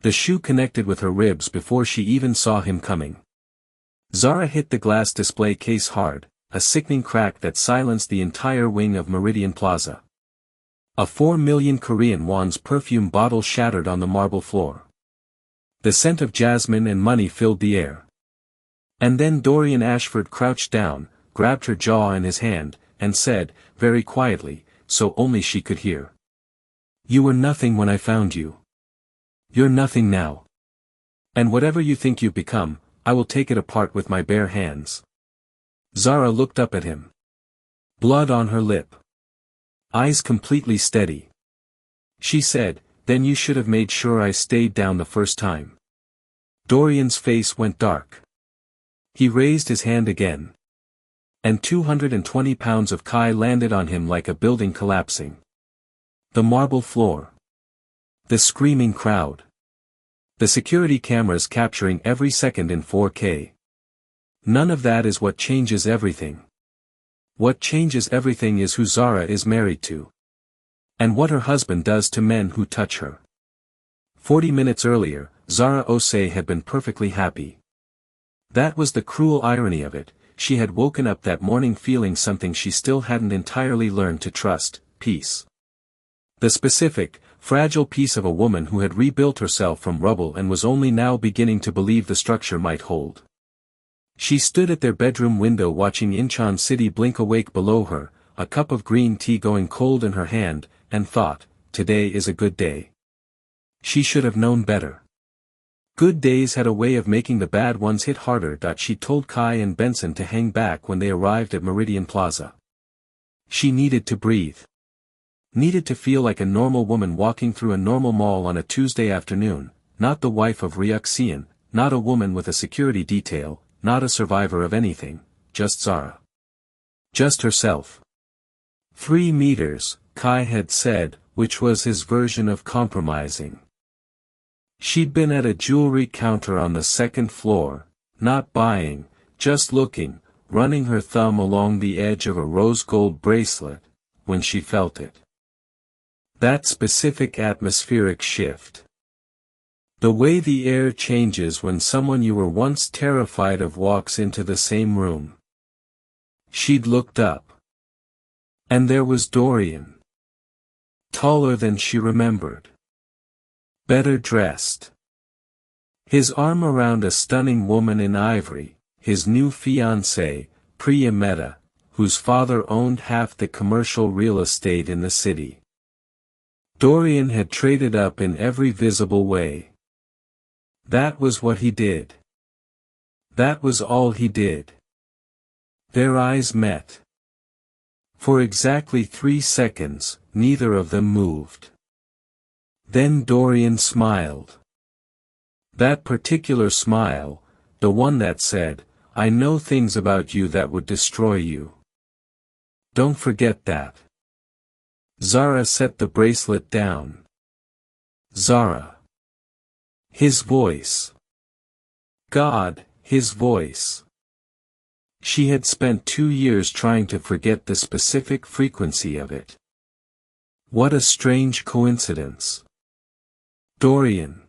The shoe connected with her ribs before she even saw him coming. Zara hit the glass display case hard, a sickening crack that silenced the entire wing of Meridian Plaza. A 4 million Korean won's perfume bottle shattered on the marble floor. The scent of jasmine and money filled the air. And then Dorian Ashford crouched down, grabbed her jaw in his hand, and said, very quietly, so only she could hear. "You were nothing when I found you. You're nothing now. And whatever you think you've become, I will take it apart with my bare hands." Zara looked up at him. Blood on her lip. Eyes completely steady. She said, "Then you should have made sure I stayed down the first time." Dorian's face went dark. He raised his hand again. And 220 pounds of Kai landed on him like a building collapsing. The marble floor. The screaming crowd. The security cameras capturing every second in 4K. None of that is what changes everything. What changes everything is who Zara is married to. And what her husband does to men who touch her. 40 minutes earlier, Zara Osei had been perfectly happy. That was the cruel irony of it, she had woken up that morning feeling something she still hadn't entirely learned to trust, peace. The specific, fragile peace of a woman who had rebuilt herself from rubble and was only now beginning to believe the structure might hold. She stood at their bedroom window watching Incheon City blink awake below her, a cup of green tea going cold in her hand, and thought, today is a good day. She should have known better. Good days had a way of making the bad ones hit harder. She told Kai and Benson to hang back when they arrived at Meridian Plaza. She needed to breathe. Needed to feel like a normal woman walking through a normal mall on a Tuesday afternoon, not the wife of Ryuk-seon, not a woman with a security detail, not a survivor of anything, just Zara. Just herself. 3 meters, Kai had said, which was his version of compromising. She'd been at a jewelry counter on the second floor, not buying, just looking, running her thumb along the edge of a rose gold bracelet, when she felt it. That specific atmospheric shift. The way the air changes when someone you were once terrified of walks into the same room. She'd looked up. And there was Dorian. Taller than she remembered. Better dressed. His arm around a stunning woman in ivory, his new fiancée, Priya Mehta, whose father owned half the commercial real estate in the city. Dorian had traded up in every visible way. That was what he did. That was all he did. Their eyes met. For exactly 3 seconds, neither of them moved. Then Dorian smiled. That particular smile, the one that said, "I know things about you that would destroy you. Don't forget that." Zara set the bracelet down. Zara. His voice. God, his voice. She had spent 2 years trying to forget the specific frequency of it. What a strange coincidence. Dorian.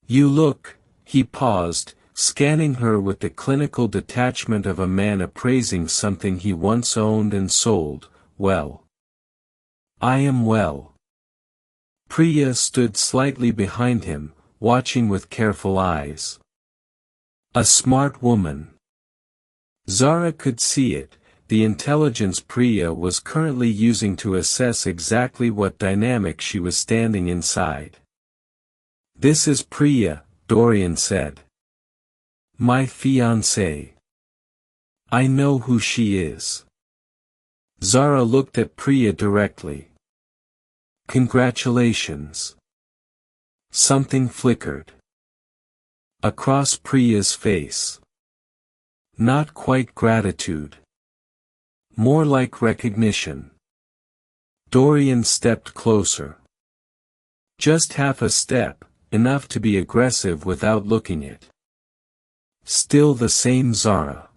You look, he paused, scanning her with the clinical detachment of a man appraising something he once owned and sold, well. I am well. Priya stood slightly behind him, watching with careful eyes. A smart woman. Zara could see it, the intelligence Priya was currently using to assess exactly what dynamic she was standing inside. This is Priya, Dorian said. My fiancée. I know who she is. Zara looked at Priya directly. Congratulations. Something flickered across Priya's face. Not quite gratitude. More like recognition. Dorian stepped closer. Just half a step, enough to be aggressive without looking it. Still the same Zara.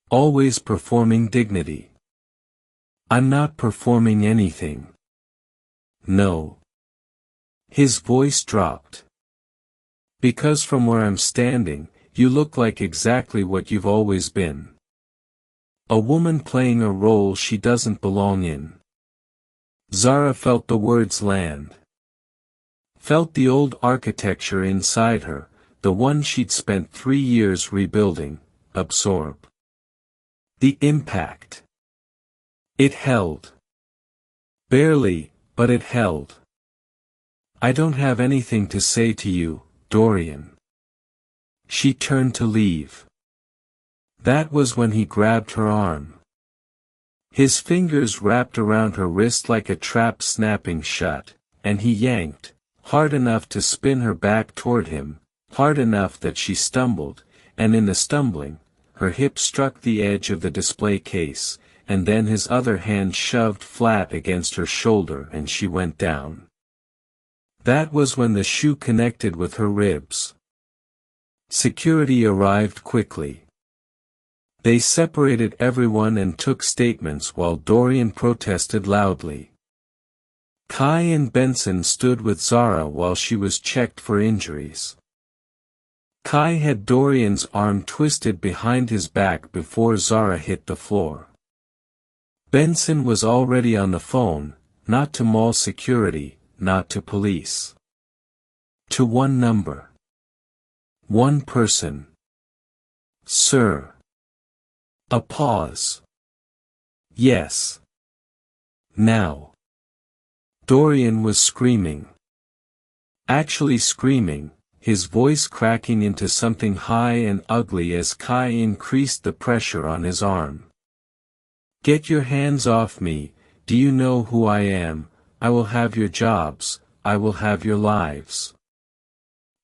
Always performing dignity. I'm not performing anything. No. His voice dropped. Because from where I'm standing, you look like exactly what you've always been. A woman playing a role she doesn't belong in. Zara felt the words land. Felt the old architecture inside her, the one she'd spent 3 years rebuilding, absorb. The impact. It held. Barely, but it held. I don't have anything to say to you, Dorian. She turned to leave. That was when he grabbed her arm. His fingers wrapped around her wrist like a trap snapping shut, and he yanked, hard enough to spin her back toward him, hard enough that she stumbled, and in the stumbling, her hip struck the edge of the display case, and then his other hand shoved flat against her shoulder and she went down. That was when the shoe connected with her ribs. Security arrived quickly. They separated everyone and took statements while Dorian protested loudly. Kai and Benson stood with Zara while she was checked for injuries. Kai had Dorian's arm twisted behind his back before Zara hit the floor. Benson was already on the phone, not to mall security, not to police. To one number. One person. Sir. A pause. Yes. Now. Dorian was screaming. Actually screaming, his voice cracking into something high and ugly as Kai increased the pressure on his arm. Get your hands off me, do you know who I am? I will have your jobs, I will have your lives.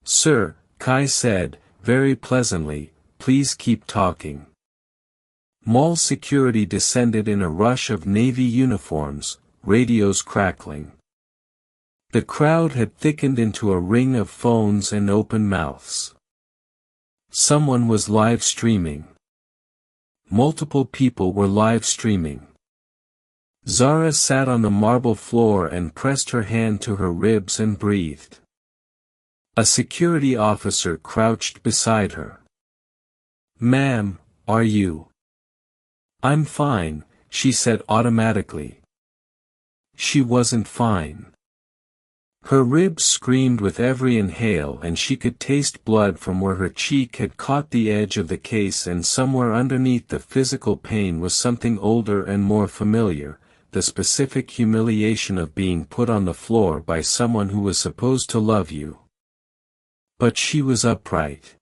Sir, Kai said, very pleasantly, please keep talking. Mall security descended in a rush of navy uniforms, radios crackling. The crowd had thickened into a ring of phones and open mouths. Someone was live streaming. Multiple people were live streaming. Zara sat on the marble floor and pressed her hand to her ribs and breathed. A security officer crouched beside her. Ma'am, are you? I'm fine, she said automatically. She wasn't fine. Her ribs screamed with every inhale and she could taste blood from where her cheek had caught the edge of the case, and somewhere underneath the physical pain was something older and more familiar, the specific humiliation of being put on the floor by someone who was supposed to love you. But she was upright.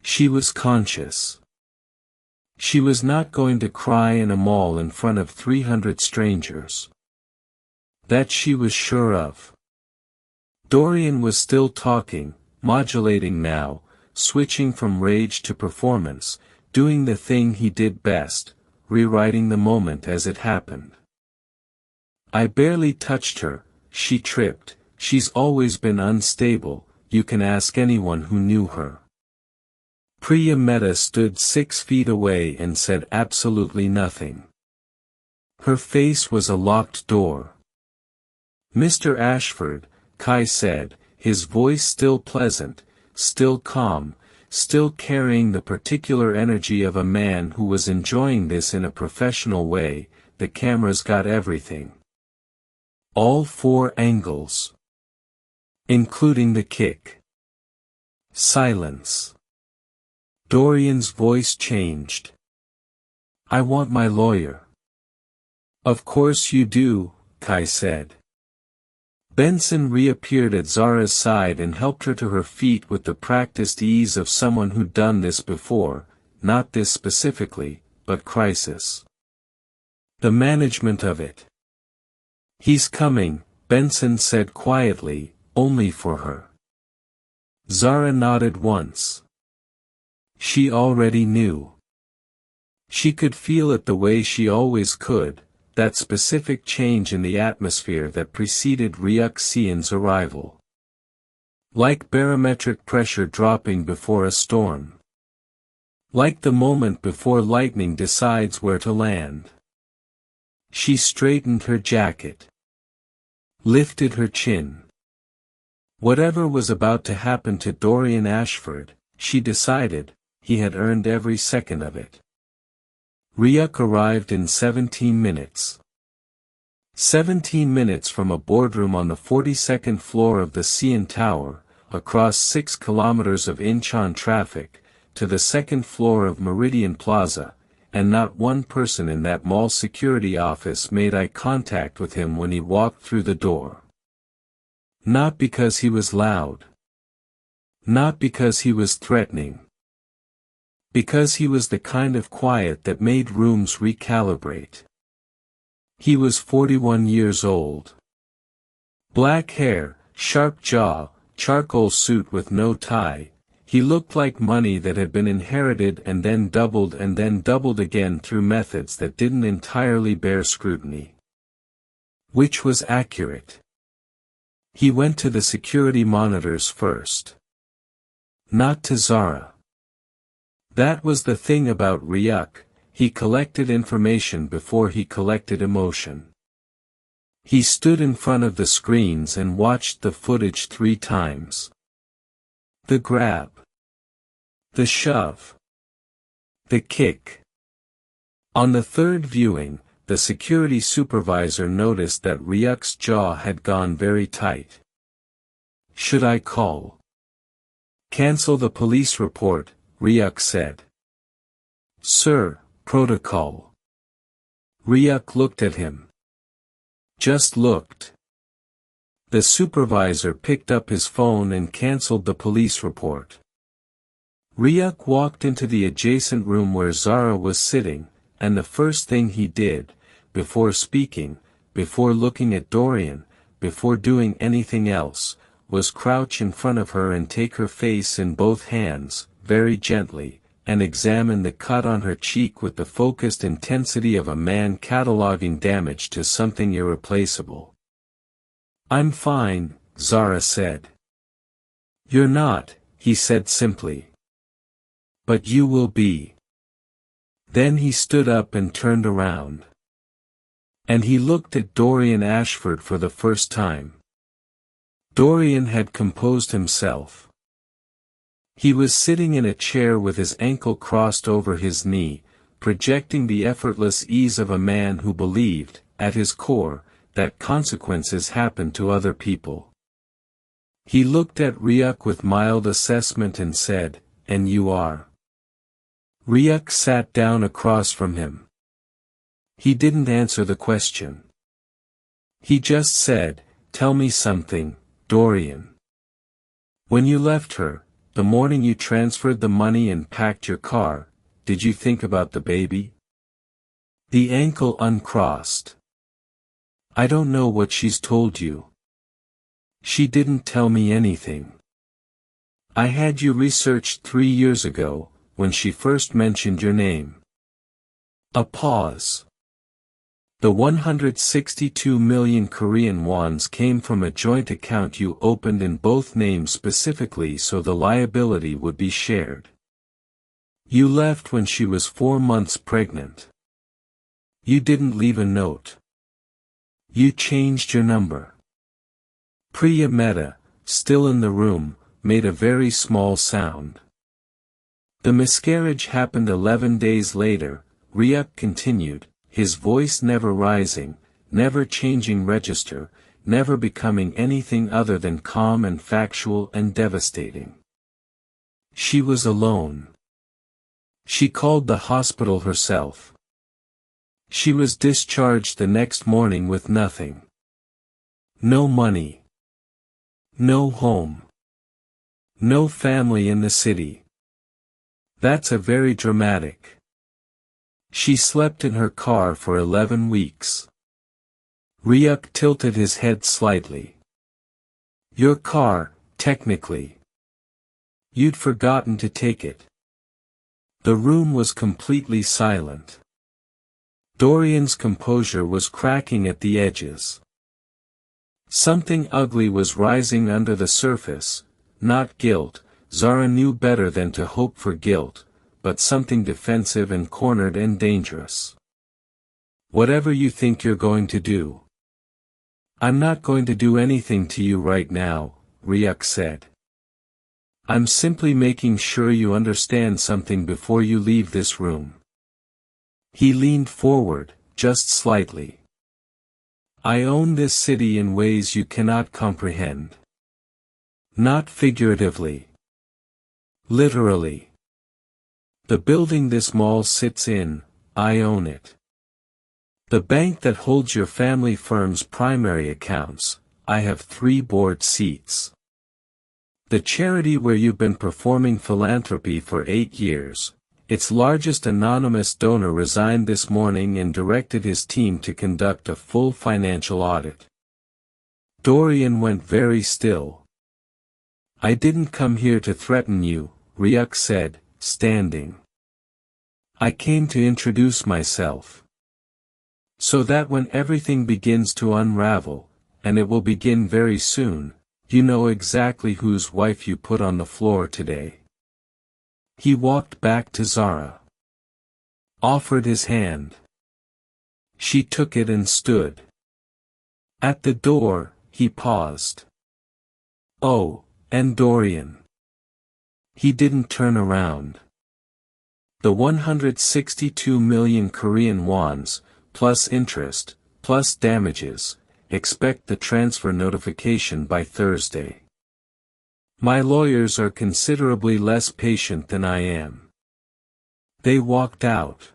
She was conscious. She was not going to cry in a mall in front of 300 strangers. That she was sure of. Dorian was still talking, modulating now, switching from rage to performance, doing the thing he did best, rewriting the moment as it happened. I barely touched her, she tripped, she's always been unstable, you can ask anyone who knew her. Priya Mehta stood 6 feet away and said absolutely nothing. Her face was a locked door. Mr. Ashford, Kai said, his voice still pleasant, still calm, still carrying the particular energy of a man who was enjoying this in a professional way, the cameras got everything. All 4 angles. Including the kick. Silence. Dorian's voice changed. I want my lawyer. Of course you do, Kai said. Benson reappeared at Zara's side and helped her to her feet with the practiced ease of someone who'd done this before, not this specifically, but crisis. The management of it. He's coming, Benson said quietly, only for her. Zara nodded once. She already knew. She could feel it the way she always could, that specific change in the atmosphere that preceded Ryuk Seon's arrival. Like barometric pressure dropping before a storm. Like the moment before lightning decides where to land. She straightened her jacket. Lifted her chin. Whatever was about to happen to Dorian Ashford, she decided, he had earned every second of it. Ryuk arrived in 17 minutes. 17 minutes from a boardroom on the 42nd floor of the CN Tower, across 6 kilometers of Incheon traffic, to the 2nd floor of Meridian Plaza, and not one person in that mall security office made eye contact with him when he walked through the door. Not because he was loud. Not because he was threatening. Because he was the kind of quiet that made rooms recalibrate. He was 41 years old. Black hair, sharp jaw, charcoal suit with no tie, he looked like money that had been inherited and then doubled again through methods that didn't entirely bear scrutiny. Which was accurate. He went to the security monitors first. Not to Zara. That was the thing about Ryuk, he collected information before he collected emotion. He stood in front of the screens and watched the footage 3 times. The grab. The shove. The kick. On the 3rd viewing, the security supervisor noticed that Ryuk's jaw had gone very tight. Should I call? Cancel the police report, Ryuk said. Sir, protocol. Ryuk looked at him. Just looked. The supervisor picked up his phone and canceled the police report. Ryuk walked into the adjacent room where Zara was sitting, and the first thing he did, before speaking, before looking at Dorian, before doing anything else, was crouch in front of her and take her face in both hands, very gently, and examine the cut on her cheek with the focused intensity of a man cataloging damage to something irreplaceable. I'm fine, Zara said. You're not, he said simply. But you will be. Then he stood up and turned around. And he looked at Dorian Ashford for the first time. Dorian had composed himself. He was sitting in a chair with his ankle crossed over his knee, projecting the effortless ease of a man who believed, at his core, that consequences happen to other people. He looked at Ryuk with mild assessment and said, "And you are?" Ryuk sat down across from him. He didn't answer the question. He just said, "Tell me something, Dorian. When you left her, the morning you transferred the money and packed your car, did you think about the baby?" The ankle uncrossed. I don't know what she's told you. She didn't tell me anything. I had you researched 3 years ago, when she first mentioned your name. A pause. The 162 million Korean wons came from a joint account you opened in both names specifically so the liability would be shared. You left when she was 4 months pregnant. You didn't leave a note. You changed your number. Priya Mehta, still in the room, made a very small sound. The miscarriage happened 11 days later, Ryuk continued, his voice never rising, never changing register, never becoming anything other than calm and factual and devastating. She was alone. She called the hospital herself. She was discharged the next morning with nothing. No money. No home. No family in the city. That's a very dramatic. She slept in her car for 11 weeks. Ryuk tilted his head slightly. Your car, technically. You'd forgotten to take it. The room was completely silent. Dorian's composure was cracking at the edges. Something ugly was rising under the surface, not guilt, Zara knew better than to hope for guilt, but something defensive and cornered and dangerous. Whatever you think you're going to do. I'm not going to do anything to you right now, Ryuk said. I'm simply making sure you understand something before you leave this room. He leaned forward, just slightly. I own this city in ways you cannot comprehend. Not figuratively. Literally. The building this mall sits in, I own it. The bank that holds your family firm's primary accounts, I have 3 board seats. The charity where you've been performing philanthropy for 8 years, its largest anonymous donor resigned this morning and directed his team to conduct a full financial audit. Dorian went very still. I didn't come here to threaten you, Ryuk said, standing. I came to introduce myself. So that when everything begins to unravel, and it will begin very soon, you know exactly whose wife you put on the floor today. He walked back to Zara. Offered his hand. She took it and stood. At the door, he paused. Oh, and Dorian. He didn't turn around. The 162 million Korean wons, plus interest, plus damages, expect the transfer notification by Thursday. My lawyers are considerably less patient than I am. They walked out.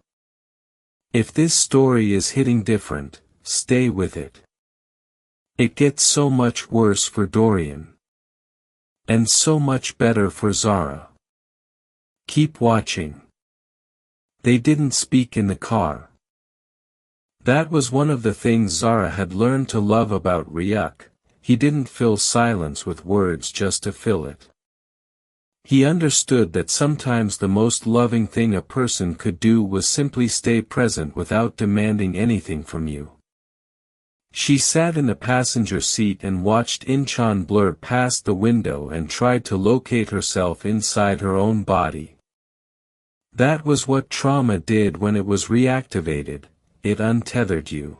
If this story is hitting different, stay with it. It gets so much worse for Dorian. And so much better for Zara. Keep watching. They didn't speak in the car. That was one of the things Zara had learned to love about Ryuk. He didn't fill silence with words just to fill it. He understood that sometimes the most loving thing a person could do was simply stay present without demanding anything from you. She sat in the passenger seat and watched Incheon blur past the window and tried to locate herself inside her own body. That was what trauma did when it was reactivated, it untethered you.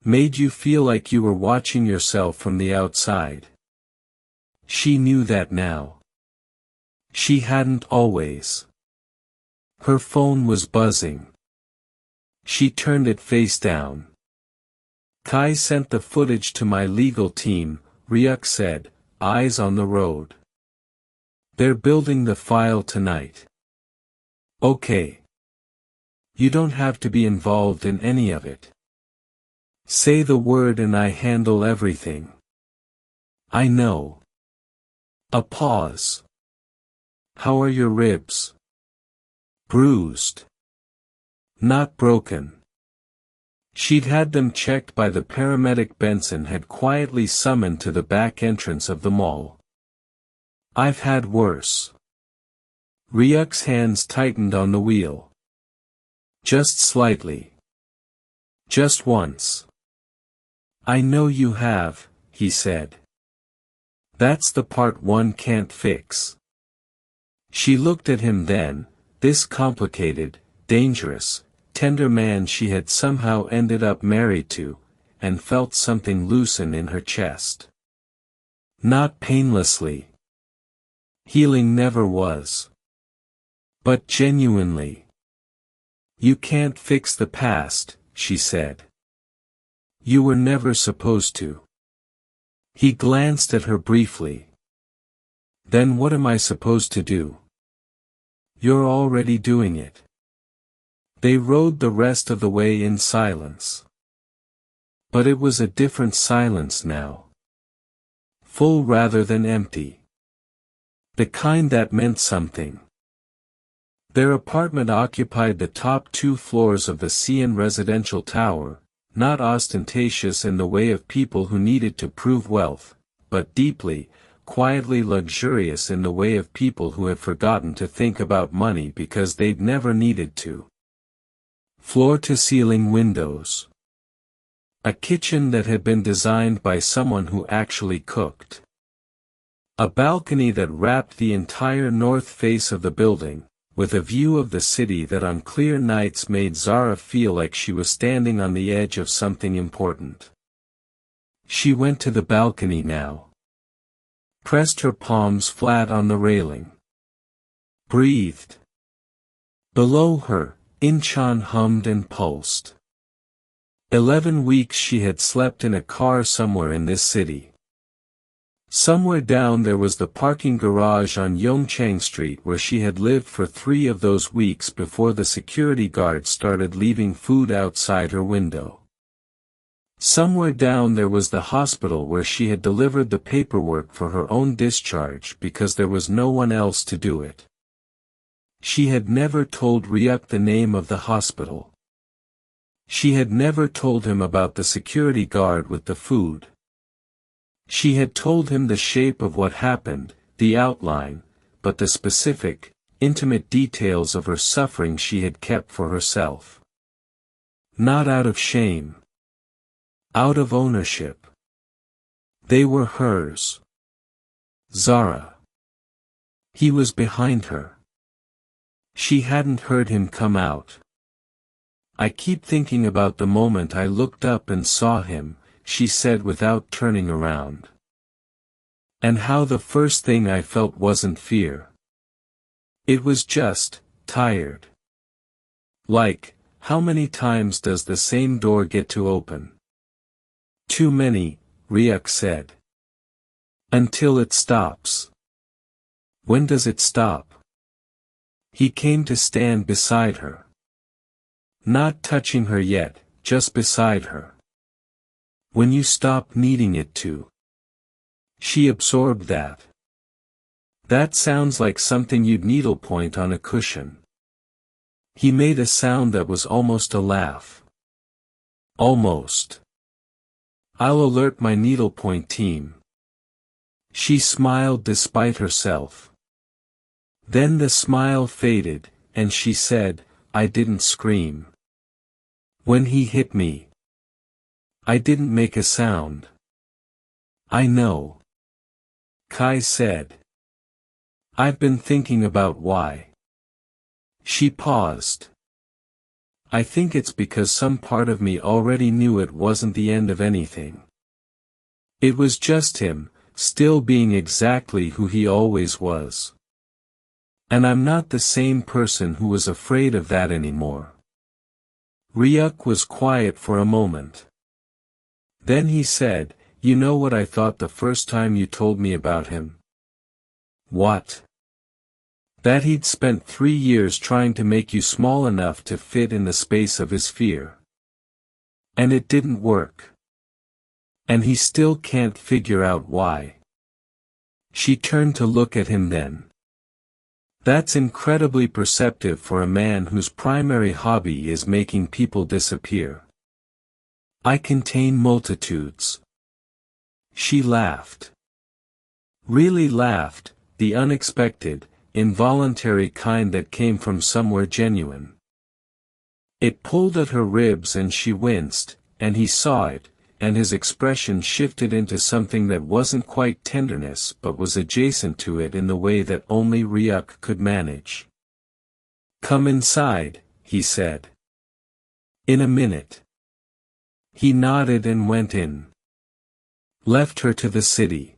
Made you feel like you were watching yourself from the outside. She knew that now. She hadn't always. Her phone was buzzing. She turned it face down. Kai sent the footage to my legal team, Ryuk said, eyes on the road. They're building the file tonight. Okay. You don't have to be involved in any of it. Say the word and I handle everything. I know. A pause. How are your ribs? Bruised. Not broken. She'd had them checked by the paramedic Benson had quietly summoned to the back entrance of the mall. I've had worse. Ryuk's hands tightened on the wheel. Just slightly. Just once. I know you have, he said. That's the part one can't fix. She looked at him then, this complicated, dangerous, tender man she had somehow ended up married to, and felt something loosen in her chest. Not painlessly. Healing never was. But genuinely. You can't fix the past, she said. You were never supposed to. He glanced at her briefly. Then what am I supposed to do? You're already doing it. They rode the rest of the way in silence. But it was a different silence now. Full rather than empty. The kind that meant something. Their apartment occupied the top 2 floors of the Sion residential tower, not ostentatious in the way of people who needed to prove wealth, but deeply, quietly luxurious in the way of people who had forgotten to think about money because they'd never needed to. Floor-to-ceiling windows. A kitchen that had been designed by someone who actually cooked. A balcony that wrapped the entire north face of the building, with a view of the city that on clear nights made Zara feel like she was standing on the edge of something important. She went to the balcony now. pressed her palms flat on the railing. Breathed. Below her, Incheon hummed and pulsed. 11 weeks she had slept in a car somewhere in this city. Somewhere down there was the parking garage on Yongchang Street where she had lived for 3 of those weeks before the security guards started leaving food outside her window. Somewhere down there was the hospital where she had delivered the paperwork for her own discharge because there was no one else to do it. She had never told Ryuk the name of the hospital. She had never told him about the security guard with the food. She had told him the shape of what happened, the outline, but the specific, intimate details of her suffering she had kept for herself. Not out of shame. Out of ownership. They were hers. Zara. He was behind her. She hadn't heard him come out. I keep thinking about the moment I looked up and saw him, she said without turning around. And how the first thing I felt wasn't fear. It was just, tired. Like, how many times does the same door get to open? Too many, Ryuk said. Until it stops. When does it stop? He came to stand beside her. Not touching her yet, just beside her. When you stop needing it to. She absorbed that. That sounds like something you'd needlepoint on a cushion. He made a sound that was almost a laugh. Almost. I'll alert my needlepoint team. She smiled despite herself. Then the smile faded, and she said, I didn't scream. When he hit me. I didn't make a sound. I know. Kai said. I've been thinking about why. She paused. I think it's because some part of me already knew it wasn't the end of anything. It was just him, still being exactly who he always was. And I'm not the same person who was afraid of that anymore. Ryuk was quiet for a moment. Then he said, you know what I thought the first time you told me about him? What? That he'd spent 3 years trying to make you small enough to fit in the space of his fear. And it didn't work. And he still can't figure out why. She turned to look at him then. That's incredibly perceptive for a man whose primary hobby is making people disappear. I contain multitudes. She laughed. Really laughed, the unexpected, involuntary kind that came from somewhere genuine. It pulled at her ribs and she winced, and he saw it, and his expression shifted into something that wasn't quite tenderness but was adjacent to it in the way that only Ryuk could manage. Come inside, he said. In a minute. He nodded and went in. Left her to the city.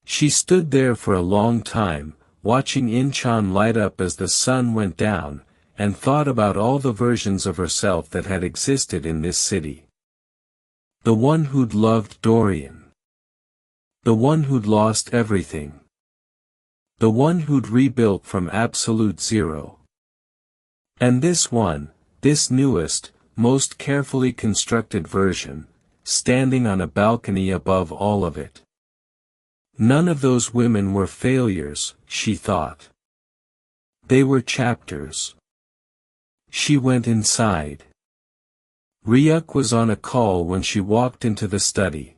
She stood there for a long time, watching Incheon light up as the sun went down, and thought about all the versions of herself that had existed in this city. The one who'd loved Dorian. The one who'd lost everything. The one who'd rebuilt from absolute zero. And this one, this newest, most carefully constructed version, standing on a balcony above all of it. None of those women were failures, she thought. They were chapters. She went inside. Ryuk was on a call when she walked into the study.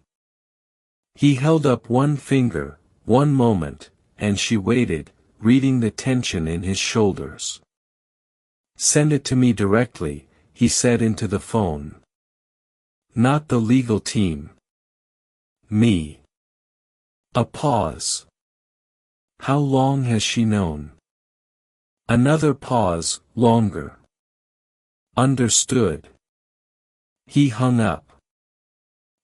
He held up one finger, one moment, and she waited, reading the tension in his shoulders. Send it to me directly, he said into the phone. Not the legal team. Me. A pause. How long has she known? Another pause, longer. Understood. He hung up.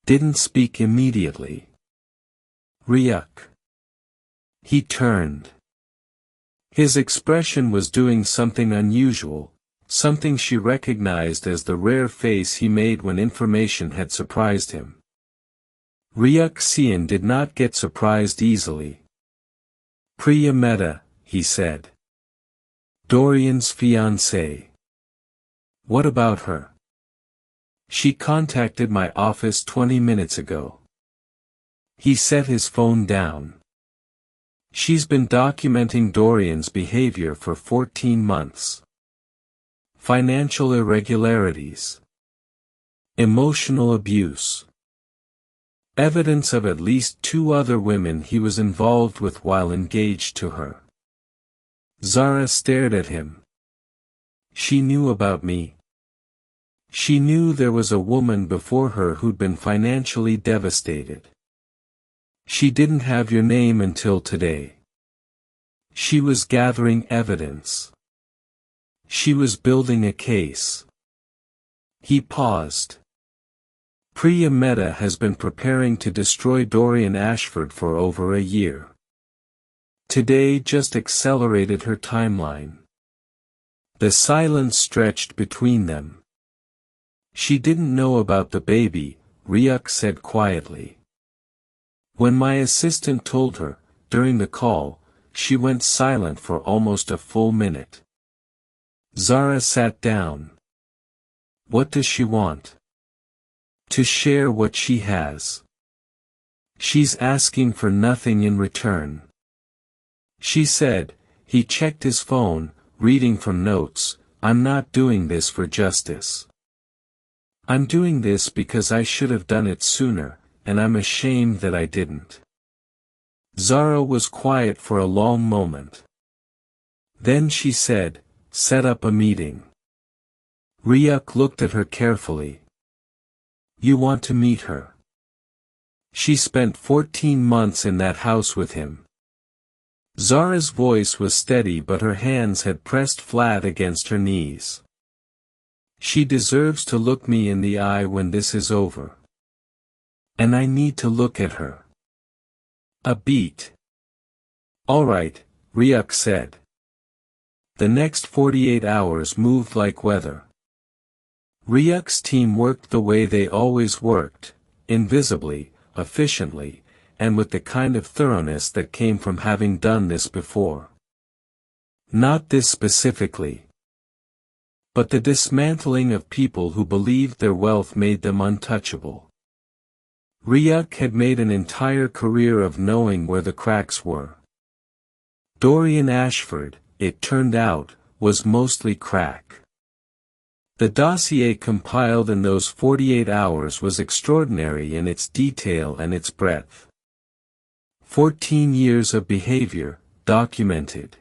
Didn't speak immediately. Ryuk. He turned. His expression was doing something unusual, something she recognized as the rare face he made when information had surprised him. Ryuk-seon did not get surprised easily. "Priya Mehta," he said. "Dorian's fiancée. What about her?" "She contacted my office 20 minutes ago." He set his phone down. "She's been documenting Dorian's behavior for 14 months. Financial irregularities. Emotional abuse. Evidence of at least 2 other women he was involved with while engaged to her." Zara stared at him. "She knew about me. She knew there was a woman before her who'd been financially devastated. She didn't have your name until today. She was gathering evidence. She was building a case." He paused. "Priya Mehta has been preparing to destroy Dorian Ashford for over a year. Today just accelerated her timeline." The silence stretched between them. "She didn't know about the baby," Ryuk said quietly. "When my assistant told her, during the call, she went silent for almost a full minute." Zara sat down. "What does she want?" "To share what she has. She's asking for nothing in return." She said. He checked his phone, reading from notes, "I'm not doing this for justice. I'm doing this because I should have done it sooner, and I'm ashamed that I didn't." Zara was quiet for a long moment. Then she said, "Set up a meeting." Ryuk looked at her carefully. "You want to meet her? She spent 14 months in that house with him." Zara's voice was steady, but her hands had pressed flat against her knees. "She deserves to look me in the eye when this is over. And I need to look at her." A beat. "All right," Ryuk said. The next 48 hours moved like weather. Ryuk's team worked the way they always worked, invisibly, efficiently, and with the kind of thoroughness that came from having done this before. Not this specifically. But the dismantling of people who believed their wealth made them untouchable. Ryuk had made an entire career of knowing where the cracks were. Dorian Ashford, it turned out, was mostly crack. The dossier compiled in those 48 hours was extraordinary in its detail and its breadth. 14 years of behavior, documented.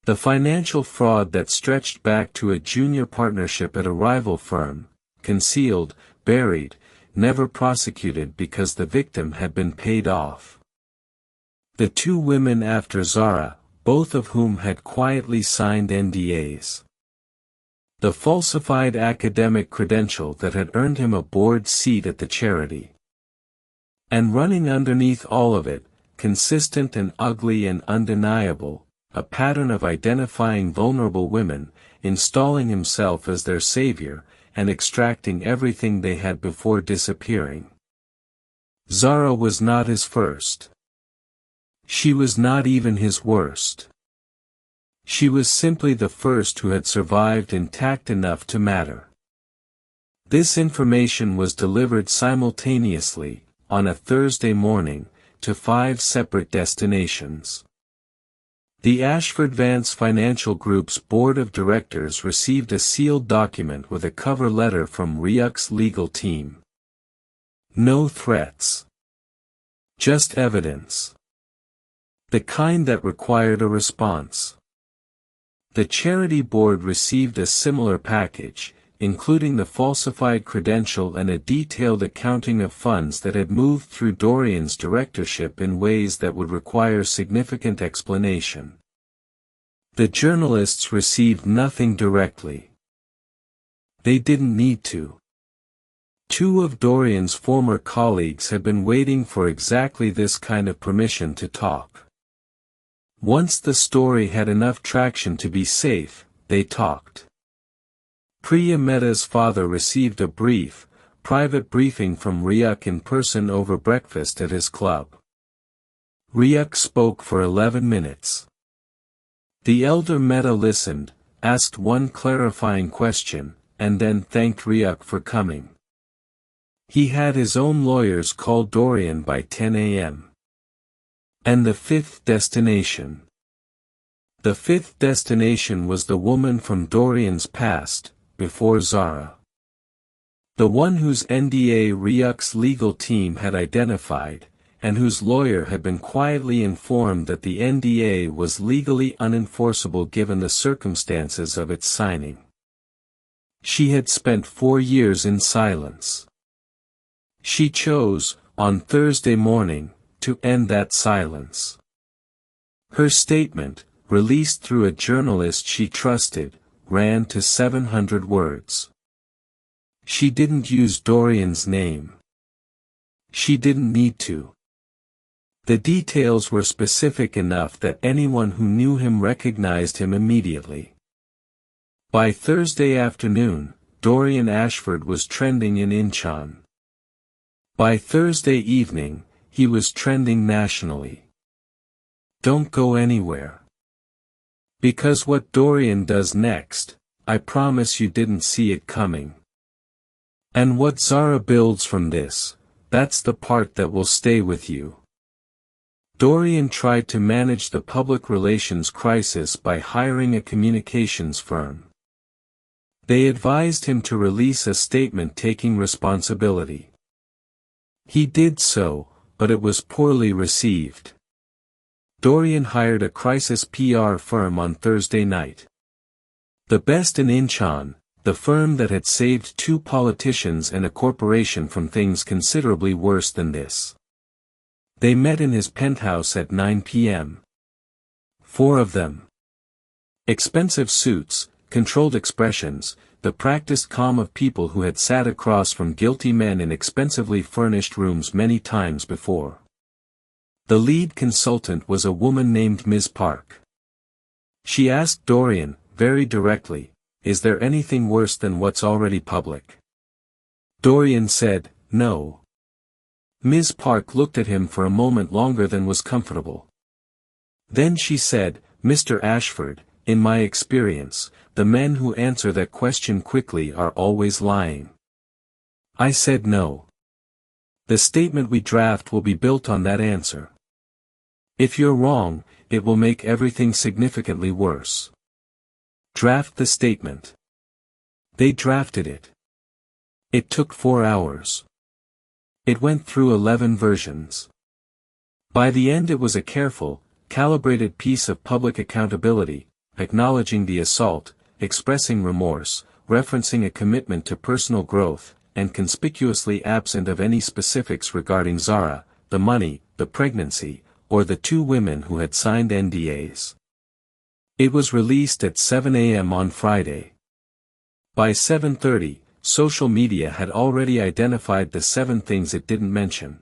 The financial fraud that stretched back to a junior partnership at a rival firm, concealed, buried, never prosecuted because the victim had been paid off. The 2 women after Zara, both of whom had quietly signed NDAs. The falsified academic credential that had earned him a board seat at the charity. And running underneath all of it, consistent and ugly and undeniable, a pattern of identifying vulnerable women, installing himself as their savior, and extracting everything they had before disappearing. Zara was not his first. She was not even his worst. She was simply the first who had survived intact enough to matter. This information was delivered simultaneously, on a Thursday morning, to 5 separate destinations. The Ashford Vance Financial Group's board of directors received a sealed document with a cover letter from Ryuk's legal team. No threats. Just evidence. The kind that required a response. The charity board received a similar package, including the falsified credential and a detailed accounting of funds that had moved through Dorian's directorship in ways that would require significant explanation. The journalists received nothing directly. They didn't need to. 2 of Dorian's former colleagues had been waiting for exactly this kind of permission to talk. Once the story had enough traction to be safe, they talked. Priya Mehta's father received a brief, private briefing from Ryuk in person over breakfast at his club. Ryuk spoke for 11 minutes. The elder Mehta listened, asked one clarifying question, and then thanked Ryuk for coming. He had his own lawyers call Dorian by 10 a.m. And the fifth destination. The fifth destination was the woman from Dorian's past, before Zara. The one whose NDA Ryuk's legal team had identified, and whose lawyer had been quietly informed that the NDA was legally unenforceable given the circumstances of its signing. She had spent 4 years in silence. She chose, on Thursday morning, to end that silence. Her statement, released through a journalist she trusted, ran to 700 words. She didn't use Dorian's name. She didn't need to. The details were specific enough that anyone who knew him recognized him immediately. By Thursday afternoon, Dorian Ashford was trending in Incheon. By Thursday evening, he was trending nationally. Don't go anywhere. Because what Dorian does next, I promise you didn't see it coming. And what Zara builds from this, that's the part that will stay with you. Dorian tried to manage the public relations crisis by hiring a communications firm. They advised him to release a statement taking responsibility. He did so, but it was poorly received. Dorian hired a crisis PR firm on Thursday night. The best in Incheon, the firm that had saved 2 politicians and a corporation from things considerably worse than this. They met in his penthouse at 9 p.m. 4 of them. Expensive suits, controlled expressions, the practiced calm of people who had sat across from guilty men in expensively furnished rooms many times before. The lead consultant was a woman named Ms. Park. She asked Dorian, very directly, "Is there anything worse than what's already public?" Dorian said, "No." Ms. Park looked at him for a moment longer than was comfortable. Then she said, "Mr. Ashford, in my experience, the men who answer that question quickly are always lying." I said no. The statement we draft will be built on that answer. If you're wrong, it will make everything significantly worse. Draft the statement. They drafted it. It took 4 hours. It went through 11 versions. By the end it was a careful, calibrated piece of public accountability, acknowledging the assault, expressing remorse, referencing a commitment to personal growth, and conspicuously absent of any specifics regarding Zara, the money, the pregnancy, or the 2 women who had signed NDAs. It was released at 7 a.m. on Friday. By 7:30, social media had already identified the 7 things it didn't mention.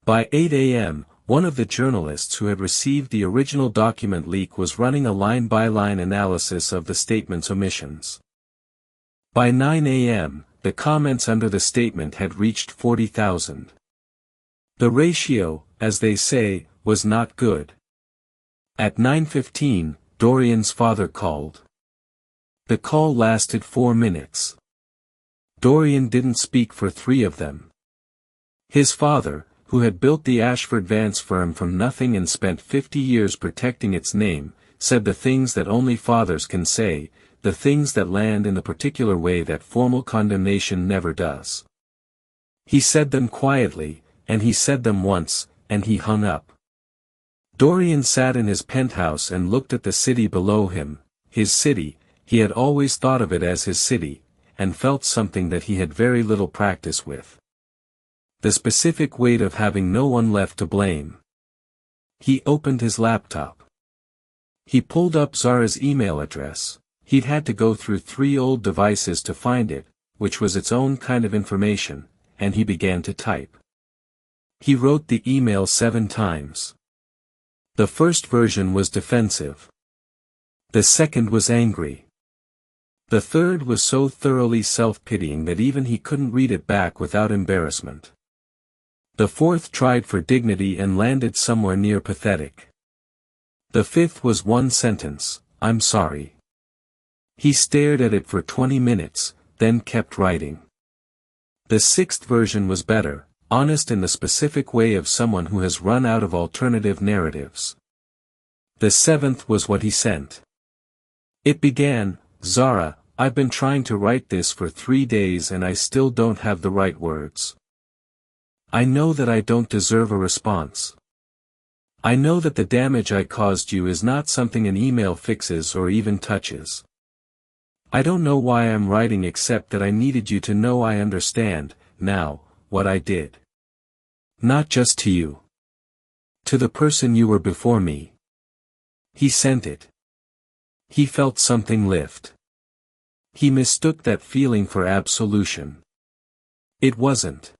By 8 a.m., one of the journalists who had received the original document leak was running a line-by-line analysis of the statement's omissions. By 9 a.m., the comments under the statement had reached 40,000. The ratio, as they say, was not good. At 9:15, Dorian's father called. The call lasted 4 minutes. Dorian didn't speak for 3 of them. His father, who had built the Ashford Vance firm from nothing and spent 50 years protecting its name, said the things that only fathers can say, the things that land in the particular way that formal condemnation never does. He said them quietly, and he said them once, and he hung up. Dorian sat in his penthouse and looked at the city below him, his city, he had always thought of it as his city, and felt something that he had very little practice with. The specific weight of having no one left to blame. He opened his laptop. He pulled up Zara's email address. He'd had to go through 3 old devices to find it, which was its own kind of information, and he began to type. He wrote the email 7 times. The first version was defensive. The second was angry. The third was so thoroughly self-pitying that even he couldn't read it back without embarrassment. The fourth tried for dignity and landed somewhere near pathetic. The fifth was one sentence, "I'm sorry." He stared at it for 20 minutes, then kept writing. The sixth version was better, honest in the specific way of someone who has run out of alternative narratives. The seventh was what he sent. It began, "Zara, I've been trying to write this for 3 days and I still don't have the right words. I know that I don't deserve a response. I know that the damage I caused you is not something an email fixes or even touches. I don't know why I'm writing except that I needed you to know I understand, now, what I did. Not just to you. To the person you were before me." He sent it. He felt something lift. He mistook that feeling for absolution. It wasn't.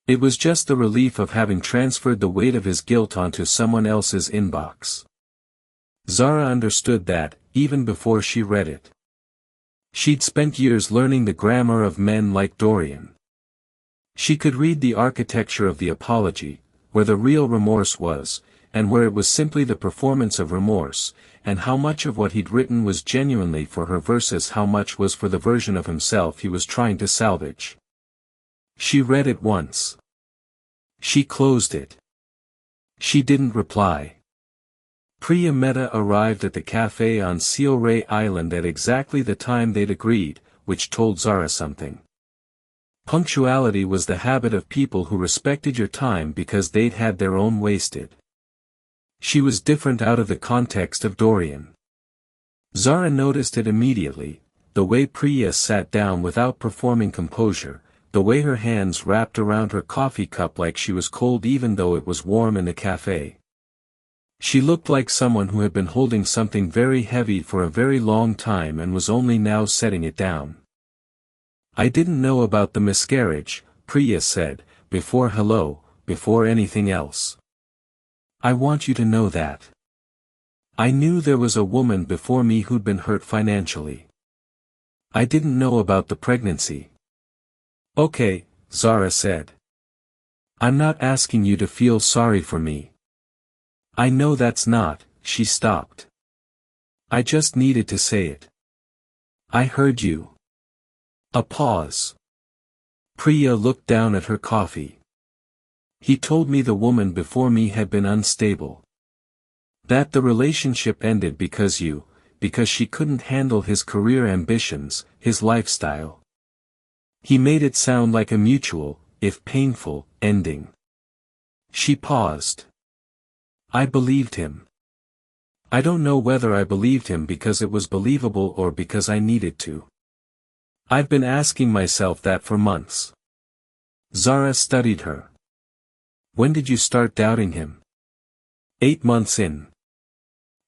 It was just the relief of having transferred the weight of his guilt onto someone else's inbox. Zara understood that, even before she read it. She'd spent years learning the grammar of men like Dorian. She could read the architecture of the apology, where the real remorse was, and where it was simply the performance of remorse, and how much of what he'd written was genuinely for her versus how much was for the version of himself he was trying to salvage. She read it once. She closed it. She didn't reply. Priya Mehta arrived at the cafe on Seorae Island at exactly the time they'd agreed, which told Zara something. Punctuality was the habit of people who respected your time because they'd had their own wasted. She was different out of the context of Dorian. Zara noticed it immediately, the way Priya sat down without performing composure, the way her hands wrapped around her coffee cup like she was cold even though it was warm in the cafe. She looked like someone who had been holding something very heavy for a very long time and was only now setting it down. "I didn't know about the miscarriage," Priya said, before anything else. "I want you to know that. I knew there was a woman before me who'd been hurt financially. I didn't know about the pregnancy." "Okay," Zara said. "I'm not asking you to feel sorry for me. I know that's not," she stopped. "I just needed to say it. I heard you." A pause. Priya looked down at her coffee. "He told me the woman before me had been unstable. That the relationship ended because she couldn't handle his career ambitions, his lifestyle. He made it sound like a mutual, if painful, ending." She paused. "I believed him. I don't know whether I believed him because it was believable or because I needed to. I've been asking myself that for months." Zara studied her. "When did you start doubting him?" 8 months in.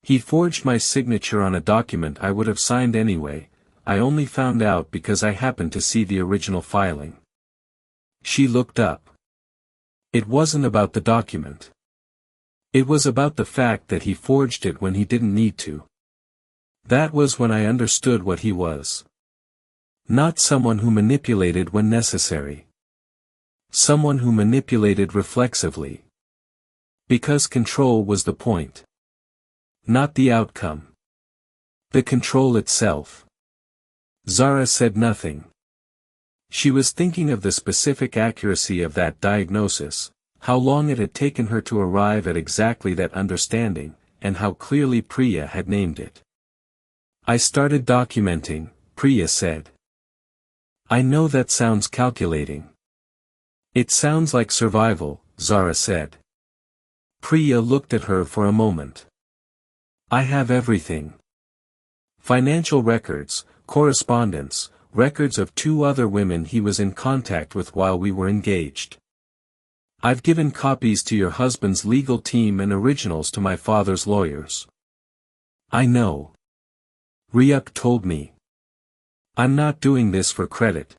He forged my signature on a document I would have signed anyway. I only found out because I happened to see the original filing." She looked up. "It wasn't about the document. It was about the fact that he forged it when he didn't need to. That was when I understood what he was. Not someone who manipulated when necessary. Someone who manipulated reflexively. Because control was the point. Not the outcome. The control itself." Zara said nothing. She was thinking of the specific accuracy of that diagnosis, how long it had taken her to arrive at exactly that understanding, and how clearly Priya had named it. "I started documenting," Priya said. "I know that sounds calculating." "It sounds like survival," Zara said. Priya looked at her for a moment. "I have everything. Financial records, correspondence, records of 2 other women he was in contact with while we were engaged. I've given copies to your husband's legal team and originals to my father's lawyers." "I know. Ryuk told me. I'm not doing this for credit.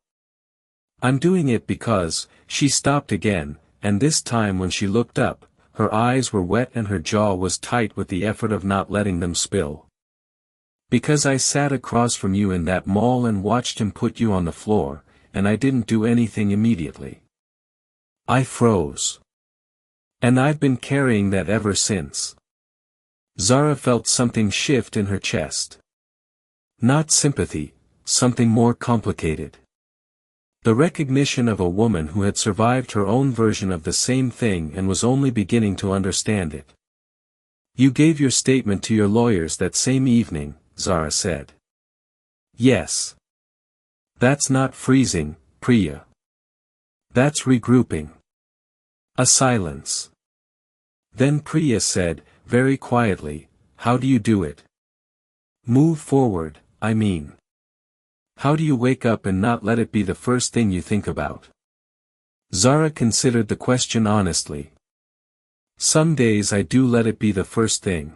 I'm doing it because," she stopped again, and this time when she looked up, her eyes were wet and her jaw was tight with the effort of not letting them spill. Because I sat across from you in that mall and watched him put you on the floor, and I didn't do anything immediately. I froze. And I've been carrying that ever since. Zara felt something shift in her chest. Not sympathy, something more complicated. The recognition of a woman who had survived her own version of the same thing and was only beginning to understand it. You gave your statement to your lawyers that same evening, Zara said. Yes. That's not freezing, Priya. That's regrouping. A silence. Then Priya said, very quietly, how do you do it? Move forward, I mean. How do you wake up and not let it be the first thing you think about? Zara considered the question honestly. Some days I do let it be the first thing.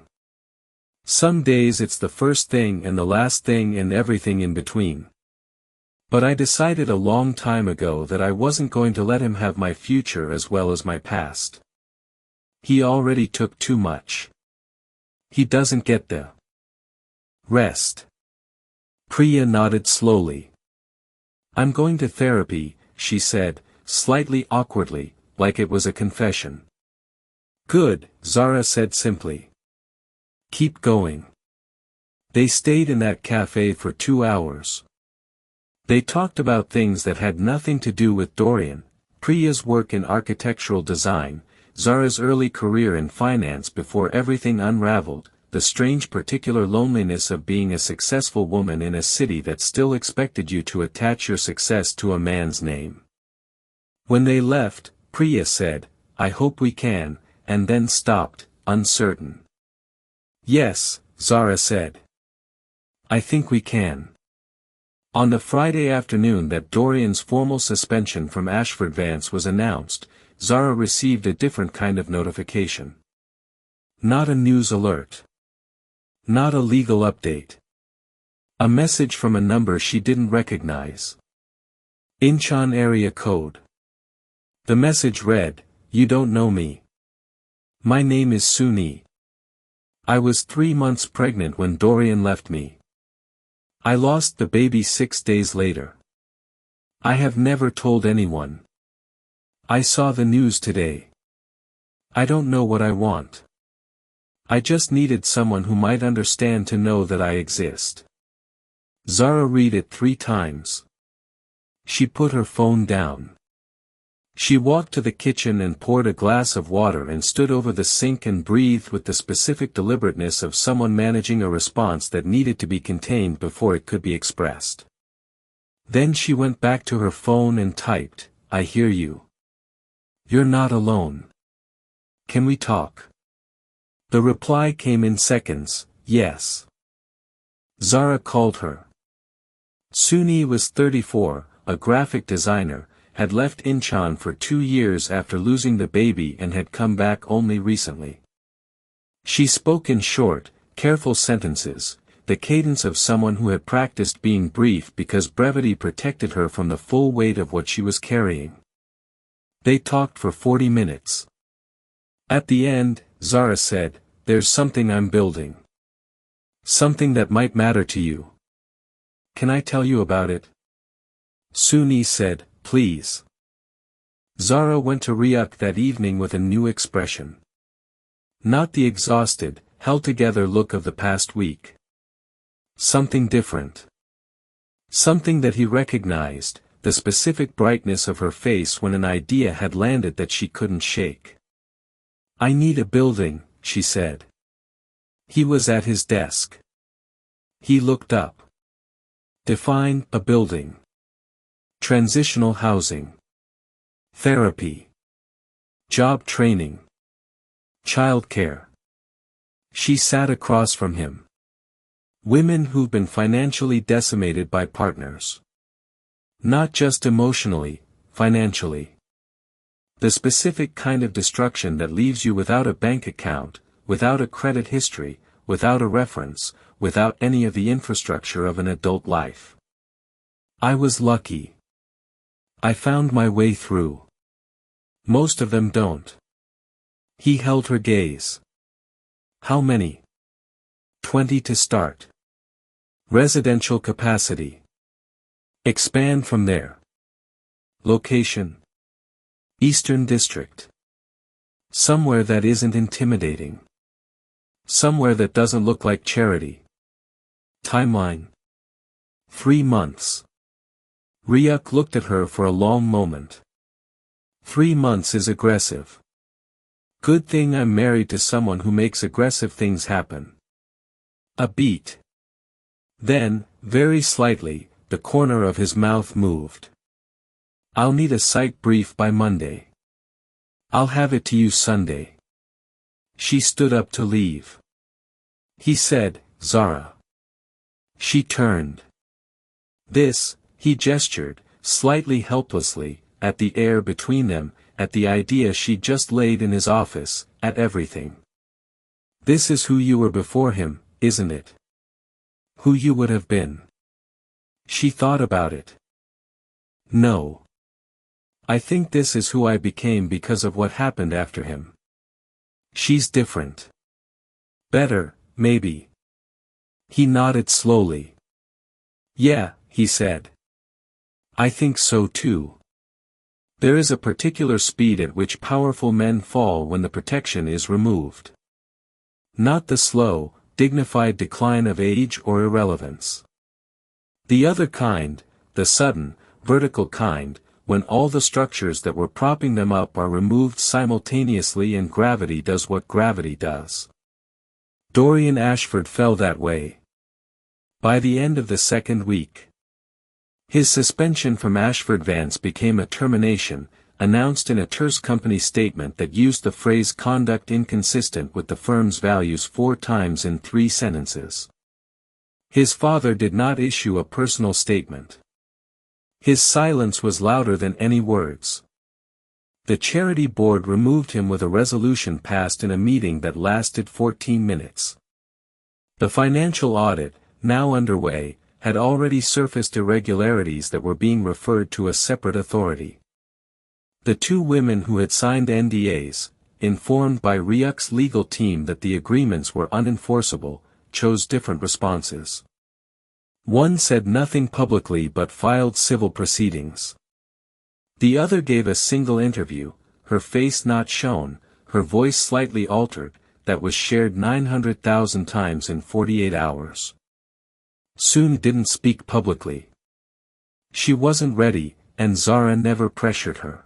Some days it's the first thing and the last thing and everything in between. But I decided a long time ago that I wasn't going to let him have my future as well as my past. He already took too much. He doesn't get the rest. Priya nodded slowly. I'm going to therapy, she said, slightly awkwardly, like it was a confession. Good, Zara said simply. Keep going. They stayed in that cafe for 2 hours. They talked about things that had nothing to do with Dorian, Priya's work in architectural design, Zara's early career in finance before everything unraveled, the strange particular loneliness of being a successful woman in a city that still expected you to attach your success to a man's name. When they left, Priya said, I hope we can, and then stopped, uncertain. Yes, Zara said. I think we can. On the Friday afternoon that Dorian's formal suspension from Ashford Vance was announced, Zara received a different kind of notification. Not a news alert. Not a legal update. A message from a number she didn't recognize. Incheon area code. The message read, You don't know me. My name is Suni. I was 3 months pregnant when Dorian left me. I lost the baby 6 days later. I have never told anyone. I saw the news today. I don't know what I want. I just needed someone who might understand to know that I exist. Zara read it 3 times. She put her phone down. She walked to the kitchen and poured a glass of water and stood over the sink and breathed with the specific deliberateness of someone managing a response that needed to be contained before it could be expressed. Then she went back to her phone and typed, I hear you. You're not alone. Can we talk? The reply came in seconds, yes. Zara called her. Suni was 34, a graphic designer, had left Incheon for 2 years after losing the baby and had come back only recently. She spoke in short, careful sentences, the cadence of someone who had practiced being brief because brevity protected her from the full weight of what she was carrying. They talked for 40 minutes. At the end, Zara said, There's something I'm building. Something that might matter to you. Can I tell you about it? Suni said, Please. Zara went to Ryuk that evening with a new expression. Not the exhausted, held-together look of the past week. Something different. Something that he recognized, the specific brightness of her face when an idea had landed that she couldn't shake. I need a building, she said. He was at his desk. He looked up. Define a building. Transitional housing. Therapy. Job training. Childcare. She sat across from him. Women who've been financially decimated by partners. Not just emotionally, financially. The specific kind of destruction that leaves you without a bank account, without a credit history, without a reference, without any of the infrastructure of an adult life. I was lucky. I found my way through. Most of them don't. He held her gaze. How many? 20 to start. Residential capacity. Expand from there. Location. Eastern District. Somewhere that isn't intimidating. Somewhere that doesn't look like charity. Timeline. 3 months. Ryuk looked at her for a long moment. 3 months is aggressive. Good thing I'm married to someone who makes aggressive things happen. A beat. Then, very slightly, the corner of his mouth moved. I'll need a site brief by Monday. I'll have it to you Sunday. She stood up to leave. He said, Zara. She turned. This, he gestured, slightly helplessly, at the air between them, at the idea she'd just laid in his office, at everything. This is who you were before him, isn't it? Who you would have been. She thought about it. No. I think this is who I became because of what happened after him. She's different. Better, maybe. He nodded slowly. Yeah, he said. I think so too. There is a particular speed at which powerful men fall when the protection is removed. Not the slow, dignified decline of age or irrelevance. The other kind, the sudden, vertical kind, when all the structures that were propping them up are removed simultaneously and gravity does what gravity does. Dorian Ashford fell that way. By the end of the second week, his suspension from Ashford Vance became a termination, announced in a terse company statement that used the phrase conduct inconsistent with the firm's values 4 times in 3 sentences. His father did not issue a personal statement. His silence was louder than any words. The charity board removed him with a resolution passed in a meeting that lasted 14 minutes. The financial audit, now underway, had already surfaced irregularities that were being referred to a separate authority. The 2 women who had signed NDAs, informed by Ryuk's legal team that the agreements were unenforceable, chose different responses. One said nothing publicly but filed civil proceedings. The other gave a single interview, her face not shown, her voice slightly altered, that was shared 900,000 times in 48 hours. Soon didn't speak publicly. She wasn't ready, and Zara never pressured her.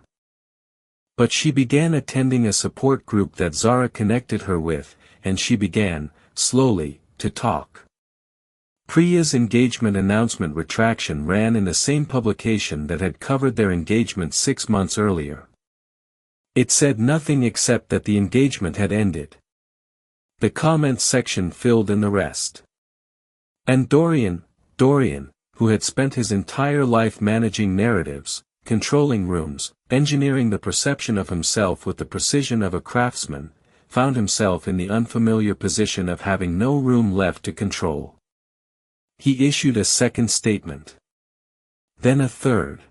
But she began attending a support group that Zara connected her with, and she began, slowly, to talk. Priya's engagement announcement retraction ran in the same publication that had covered their engagement 6 months earlier. It said nothing except that the engagement had ended. The comments section filled in the rest. And Dorian, who had spent his entire life managing narratives, controlling rooms, engineering the perception of himself with the precision of a craftsman, found himself in the unfamiliar position of having no room left to control. He issued a second statement. Then a third.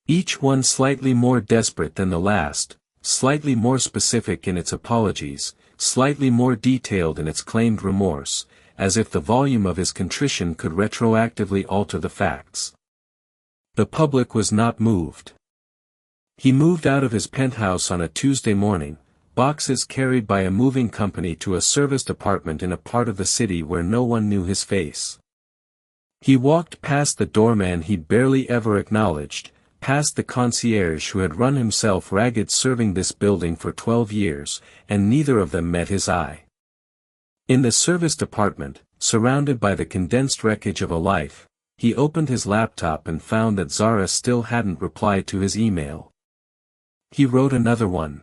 Each one slightly more desperate than the last, slightly more specific in its apologies, slightly more detailed in its claimed remorse, as if the volume of his contrition could retroactively alter the facts. The public was not moved. He moved out of his penthouse on a Tuesday morning, boxes carried by a moving company to a serviced apartment in a part of the city where no one knew his face. He walked past the doorman he'd barely ever acknowledged, past the concierge who had run himself ragged serving this building for 12 years, and neither of them met his eye. In the serviced apartment, surrounded by the condensed wreckage of a life, he opened his laptop and found that Zara still hadn't replied to his email. He wrote another one.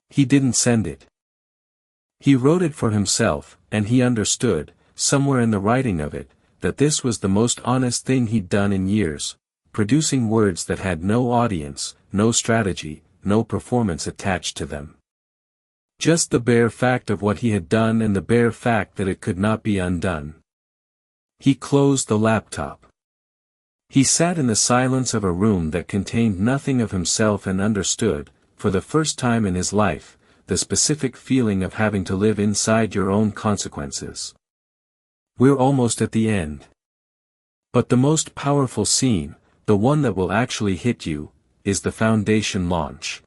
He didn't send it. He wrote it for himself, and he understood, somewhere in the writing of it, that this was the most honest thing he'd done in years, producing words that had no audience, no strategy, no performance attached to them. Just the bare fact of what he had done and the bare fact that it could not be undone. He closed the laptop. He sat in the silence of a room that contained nothing of himself and understood, for the first time in his life, the specific feeling of having to live inside your own consequences. We're almost at the end. But the most powerful scene, the one that will actually hit you, is the foundation launch.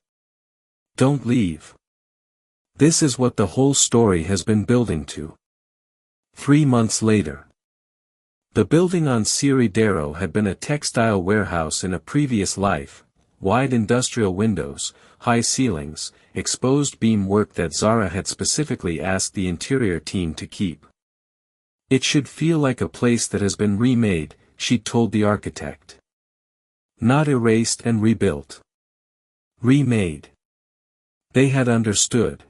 Don't leave. This is what the whole story has been building to. 3 months later. The building on Siri Darrow had been a textile warehouse in a previous life, wide industrial windows, high ceilings, exposed beam work that Zara had specifically asked the interior team to keep. It should feel like a place that has been remade, she'd told the architect. Not erased and rebuilt. Remade. They had understood.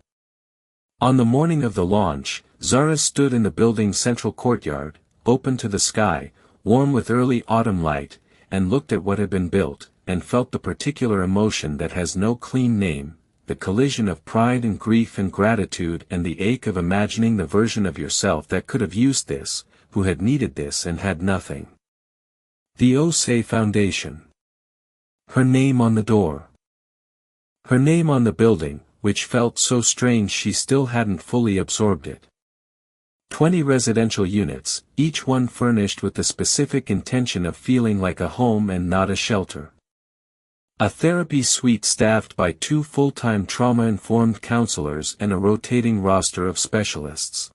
On the morning of the launch, Zara stood in the building's central courtyard, open to the sky, warm with early autumn light, and looked at what had been built, and felt the particular emotion that has no clean name, the collision of pride and grief and gratitude and the ache of imagining the version of yourself that could have used this, who had needed this and had nothing. The Osei Foundation. Her name on the door. Her name on the building, which felt so strange she still hadn't fully absorbed it. 20 residential units, each one furnished with the specific intention of feeling like a home and not a shelter. A therapy suite staffed by 2 full-time trauma-informed counselors and a rotating roster of specialists.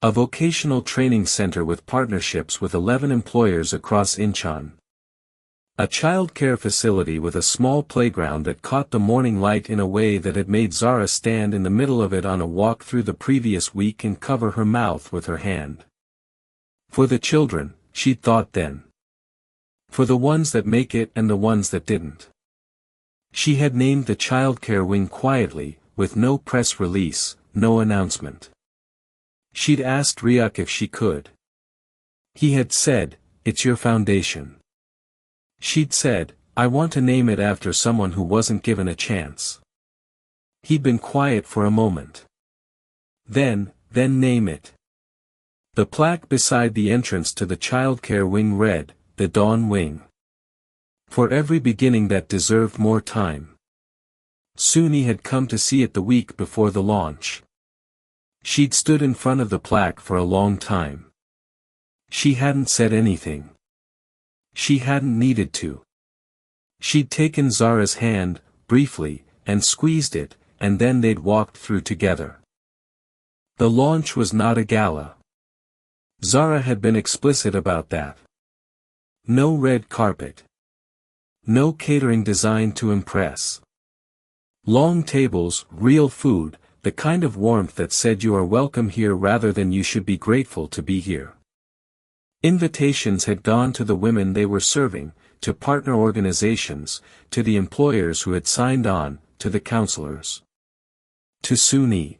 A vocational training center with partnerships with 11 employers across Incheon. A child care facility with a small playground that caught the morning light in a way that had made Zara stand in the middle of it on a walk through the previous week and cover her mouth with her hand. For the children, she'd thought then. For the ones that make it and the ones that didn't. She had named the childcare wing quietly, with no press release, no announcement. She'd asked Ryuk if she could. He had said, "It's your foundation." She'd said, "I want to name it after someone who wasn't given a chance." He'd been quiet for a moment. Then name it. The plaque beside the entrance to the childcare wing read, "The Dawn Wing." For every beginning that deserved more time. Suni had come to see it the week before the launch. She'd stood in front of the plaque for a long time. She hadn't said anything. She hadn't needed to. She'd taken Zara's hand, briefly, and squeezed it, and then they'd walked through together. The launch was not a gala. Zara had been explicit about that. No red carpet. No catering designed to impress. Long tables, real food, the kind of warmth that said you are welcome here rather than you should be grateful to be here. Invitations had gone to the women they were serving, to partner organizations, to the employers who had signed on, to the counselors. To Suni.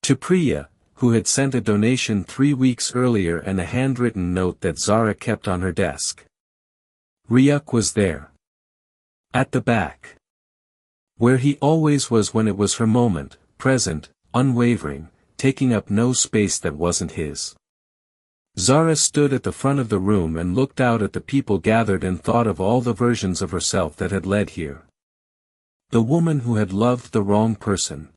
To Priya, who had sent a donation 3 weeks earlier and a handwritten note that Zara kept on her desk. Ryuk was there. At the back. Where he always was when it was her moment, present, unwavering, taking up no space that wasn't his. Zara stood at the front of the room and looked out at the people gathered and thought of all the versions of herself that had led here. The woman who had loved the wrong person.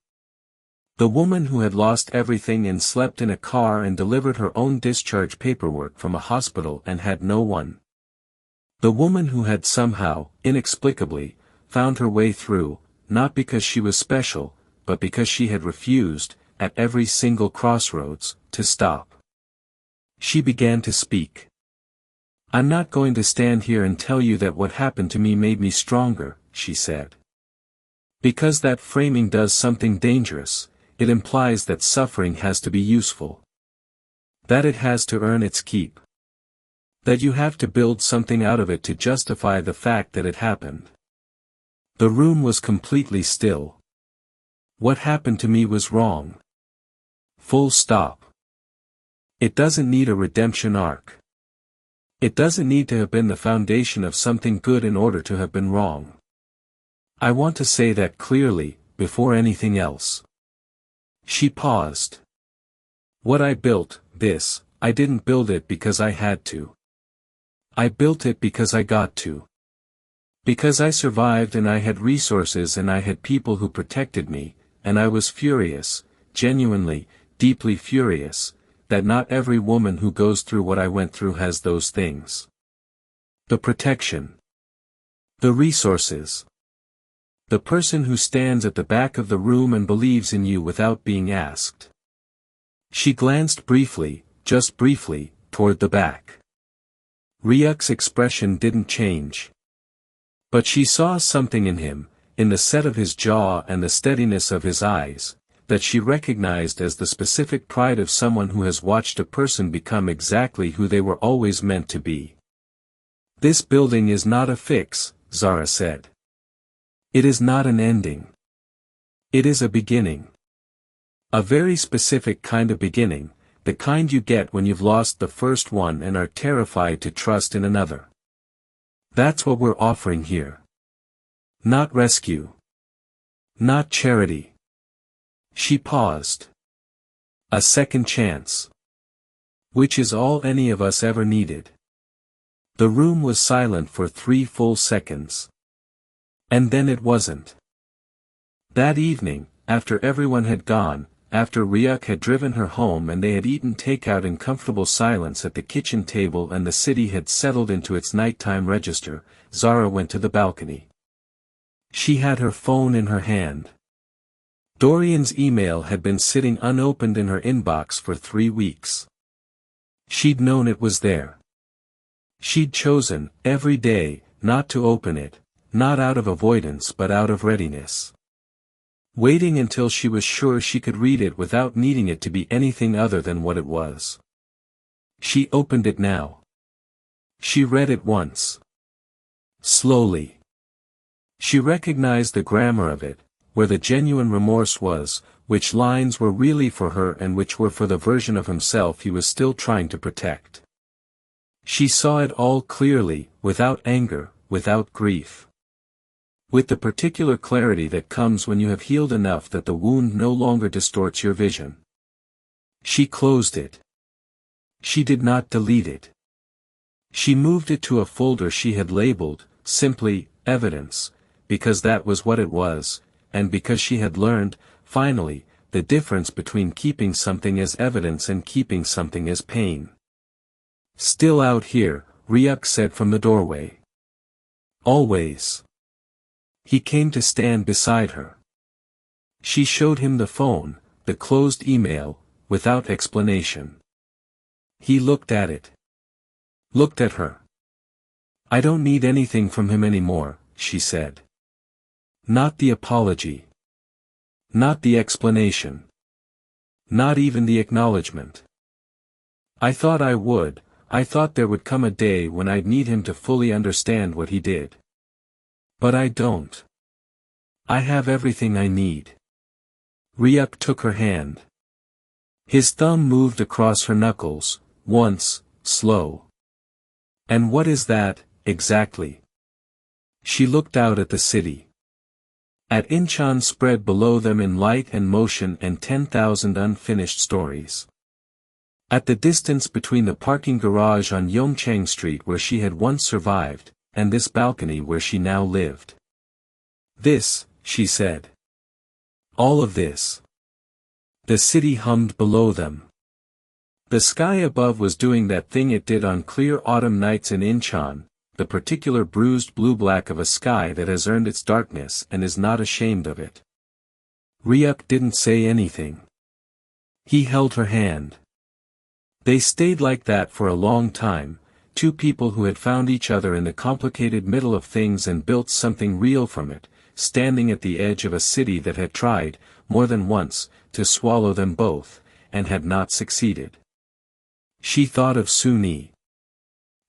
The woman who had lost everything and slept in a car and delivered her own discharge paperwork from a hospital and had no one. The woman who had somehow, inexplicably, found her way through, not because she was special, but because she had refused, at every single crossroads, to stop. She began to speak. "I'm not going to stand here and tell you that what happened to me made me stronger," she said. "Because that framing does something dangerous, it implies that suffering has to be useful. That it has to earn its keep. That you have to build something out of it to justify the fact that it happened." The room was completely still. What happened to me was wrong. Full stop. It doesn't need a redemption arc. It doesn't need to have been the foundation of something good in order to have been wrong. I want to say that clearly, before anything else. She paused. What I built, this, I didn't build it because I had to. I built it because I got to. Because I survived and I had resources and I had people who protected me, and I was furious, genuinely, deeply furious, that not every woman who goes through what I went through has those things. The protection. The resources. The person who stands at the back of the room and believes in you without being asked. She glanced briefly, just briefly, toward the back. Ryuk's expression didn't change. But she saw something in him, in the set of his jaw and the steadiness of his eyes, that she recognized as the specific pride of someone who has watched a person become exactly who they were always meant to be. This building is not a fix, Zara said. It is not an ending. It is a beginning. A very specific kind of beginning, the kind you get when you've lost the first one and are terrified to trust in another. That's what we're offering here. Not rescue. Not charity. She paused. A second chance. Which is all any of us ever needed. The room was silent for 3 full seconds. And then it wasn't. That evening, after everyone had gone, after Ryuk had driven her home and they had eaten takeout in comfortable silence at the kitchen table and the city had settled into its nighttime register, Zara went to the balcony. She had her phone in her hand. Dorian's email had been sitting unopened in her inbox for 3 weeks. She'd known it was there. She'd chosen, every day, not to open it, not out of avoidance but out of readiness. Waiting until she was sure she could read it without needing it to be anything other than what it was. She opened it now. She read it once. Slowly. She recognized the grammar of it, where the genuine remorse was, which lines were really for her and which were for the version of himself he was still trying to protect. She saw it all clearly, without anger, without grief. With the particular clarity that comes when you have healed enough that the wound no longer distorts your vision. She closed it. She did not delete it. She moved it to a folder she had labeled, simply, Evidence, because that was what it was, and because she had learned, finally, the difference between keeping something as evidence and keeping something as pain. Still out here, Ryuk said from the doorway. Always. He came to stand beside her. She showed him the phone, the closed email, without explanation. He looked at it. Looked at her. I don't need anything from him anymore, she said. Not the apology. Not the explanation. Not even the acknowledgement. I thought I would, I thought there would come a day when I'd need him to fully understand what he did. But I don't. I have everything I need. Ryuk took her hand. His thumb moved across her knuckles, once, slow. And what is that, exactly? She looked out at the city. At Incheon spread below them in light and motion and 10,000 unfinished stories. At the distance between the parking garage on Yongchang Street where she had once survived, and this balcony where she now lived. This, she said. All of this. The city hummed below them. The sky above was doing that thing it did on clear autumn nights in Incheon, the particular bruised blue-black of a sky that has earned its darkness and is not ashamed of it. Ryuk didn't say anything. He held her hand. They stayed like that for a long time, two people who had found each other in the complicated middle of things and built something real from it, standing at the edge of a city that had tried, more than once, to swallow them both, and had not succeeded. She thought of Suni.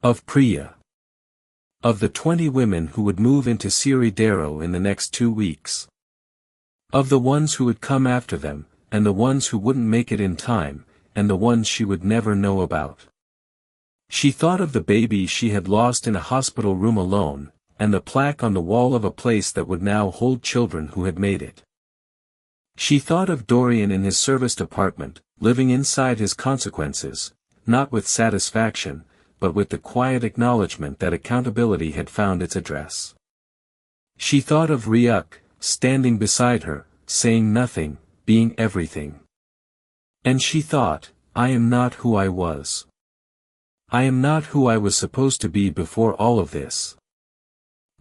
Of Priya. Of the 20 women who would move into Siridero in the next 2 weeks. Of the ones who would come after them, and the ones who wouldn't make it in time, and the ones she would never know about. She thought of the baby she had lost in a hospital room alone, and the plaque on the wall of a place that would now hold children who had made it. She thought of Dorian in his serviced apartment, living inside his consequences, not with satisfaction, but with the quiet acknowledgement that accountability had found its address. She thought of Ryuk, standing beside her, saying nothing, being everything. And she thought, I am not who I was. I am not who I was supposed to be before all of this.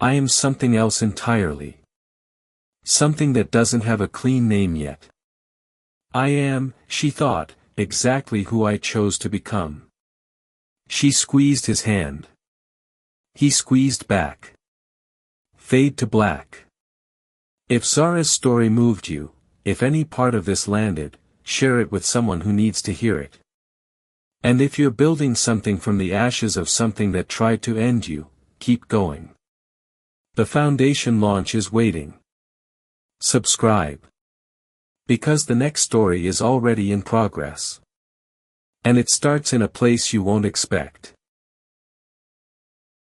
I am something else entirely. Something that doesn't have a clean name yet. I am, she thought, exactly who I chose to become. She squeezed his hand. He squeezed back. Fade to black. If Zara's story moved you, if any part of this landed, share it with someone who needs to hear it. And if you're building something from the ashes of something that tried to end you, keep going. The foundation launch is waiting. Subscribe. Because the next story is already in progress. And it starts in a place you won't expect.